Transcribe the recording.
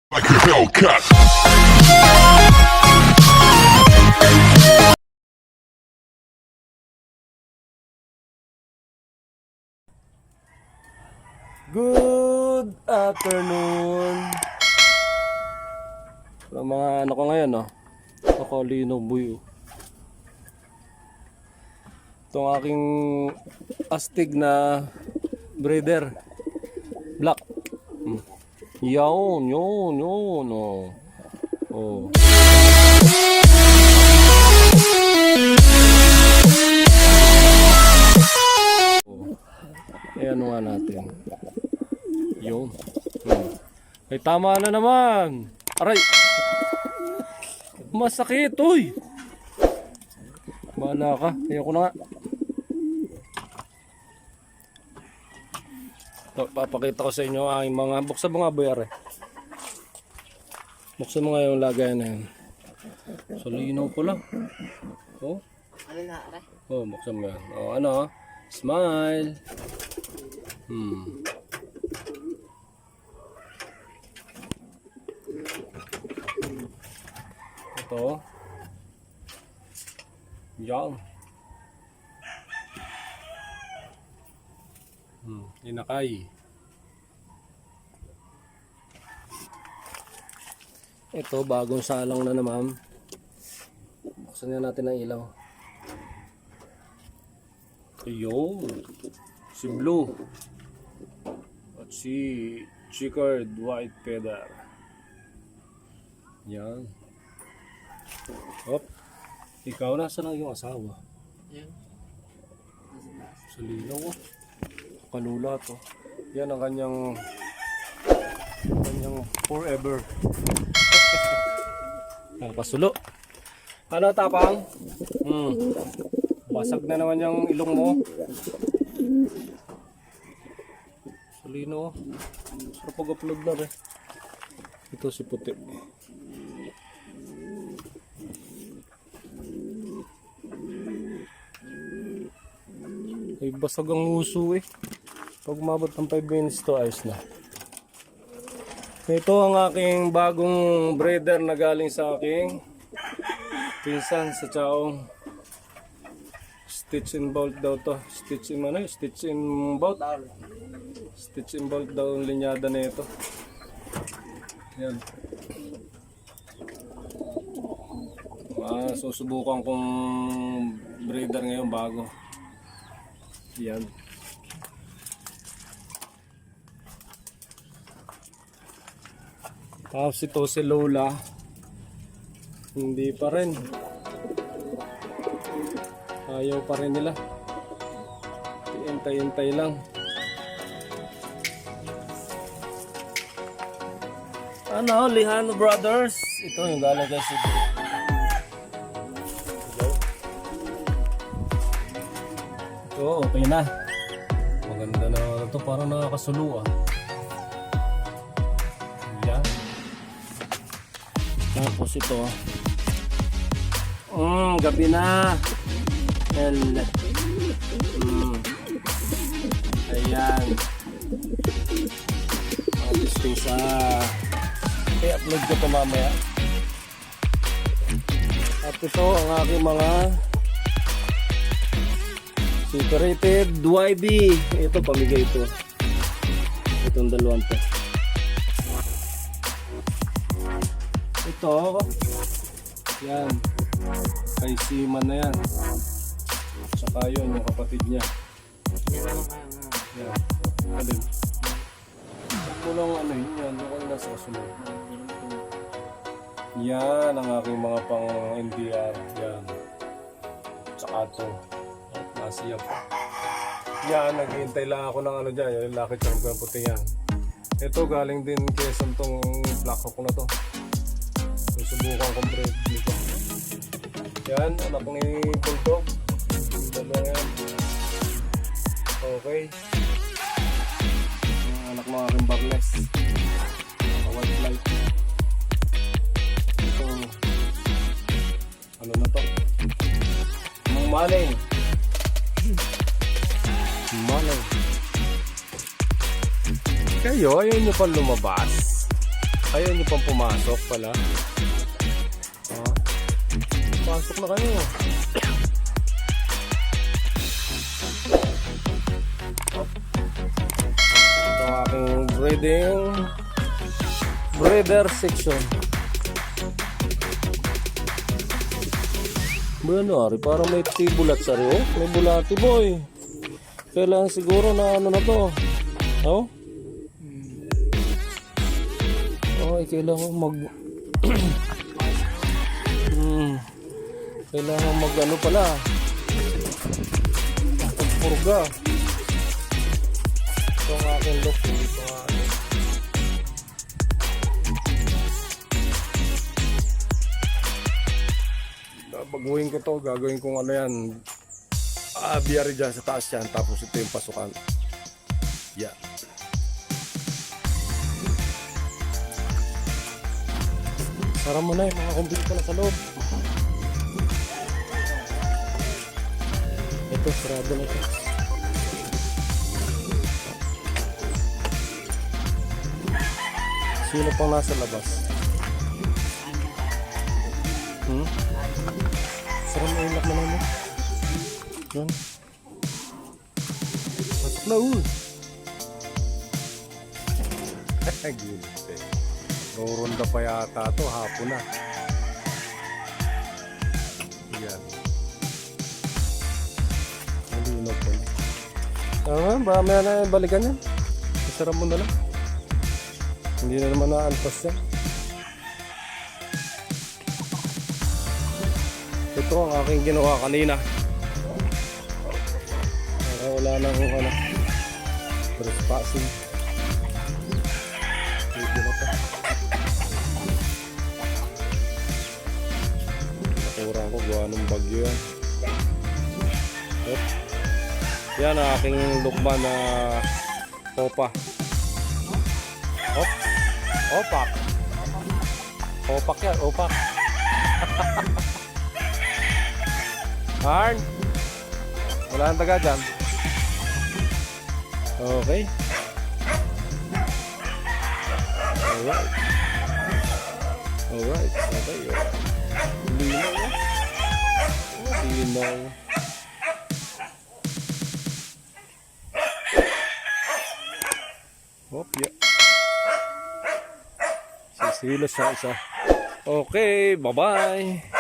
Like a Hellcat. Good afternoon. So, mga ano ko ngayon, no? Nakalino buyo. Itong aking astig na breeder. Black. Yun. Oh. Oh. Ayan nga natin. Yun. Ay, tama na naman. Aray. Masakit, uy. Bahala ka. Ayoko na nga. Ito, papakita ko sa inyo ang aking mga... Buksan mo nga, boyare. Buksan mo nga yung lagay na yun. So, linaw ko lang. Oh. Ano na, aray? Oh, buksan mo yan. Oh, ano? Smile. Ito. Yan. Inakay. Ito, bagong salang na naman. Buksan nga natin ang ilaw. Ayun. Si Blue. At si checkered white feather. Yan. Hop. Ikaw, nasa lang yung asawa? Yan. Sa linaw, oh. Kalula to. Yan ang kanyang forever. Nakapasulo. Ano, tapang? Basag na naman yung ilong mo. Salino. Sarap pag-upload na rin. Ito si puti. Ay, basag ang uso eh. Pag umabot ng 5 minutes to, ayos na. Ito ang aking bagong breeder na galing sa aking pinsan sa Chaong. Stitch and bolt daw to. Stitch in ano? Stitch in bolt. Stitch and bolt daw ang linyada na ito. Yan. Susubukan kong breeder ngayon bago. Yan. Tapos ito si Lola. Hindi pa rin. Ayaw pa rin nila. Hintay-hintay lang. Ano, Lihano Brothers. Ito yung galing kay Sigrid. Ito, okay na. Maganda na ito. Parang nakakasulo ah. Yan. Tapos ito. Gabi na. Ayan. Testing sa i-upload ko ito mamaya. At ito ang aking mga separated YB. Ito pamigay ito. Itong dalawang to. Ito. Yan. Kay Seaman na yan. Saka yun, yung kapatid niya. Yan. Alin. Kulang ano yun. Yan. Yung nasa kasunod. Yan ang aking mga pang NDR. Yan. Saka ito. Nasiyap. Yan. Naghihintay lang ako ng ano dyan. Yung lakit yung puti yan. Ito galing din kay Santong Black Hawk na to. Subukan kong breed nito. Yan, anak ni Bulldog. Dalawa yan. Okay. Anak mga aking barless. White light. Ito. Ano na to? Maling. Kayo, ayaw nyo pa lumabas. Ayaw nyo pang pumasok pala. Pasok na kayo. Ito ang aking breeder section. Ano, parang may tibulat sa rin. May bulati boy. Kailangan siguro na ano na to. Oh? Okay, kailangan kailangan mag ano pala. Purga. Ito ang aking look. Ito ang baguhin ko to, gagawin kong ano yan, biyari dyan sa taas yan, tapos ito yung pasukan. Yeah. Sara mo na yung mga kumbit ko na sa loob. Ito, sarado na ito. Sino pang nasa labas? Sarap na ilak naman mo. Yan. Pasok na Gilis eh. Ronda pa yata to, hapon na. Yan. Malinaw po. Baka may na balikan yan. Isarap mo na lang. Hindi na naman na-alpas yan. Ito ang aking ginawa kanina. Wala nang ano. Trespassing. Pwede na pa. Nakurang ko gawa ng bagyo yan. Yan ang aking lukman na opa. Opak. Opak yan, opak. Arn, wala nang taga dyan. Okay. Alright. Okay. Linaw yan. Linaw. Yeah. Sisilos sa isa. Okay, bye-bye.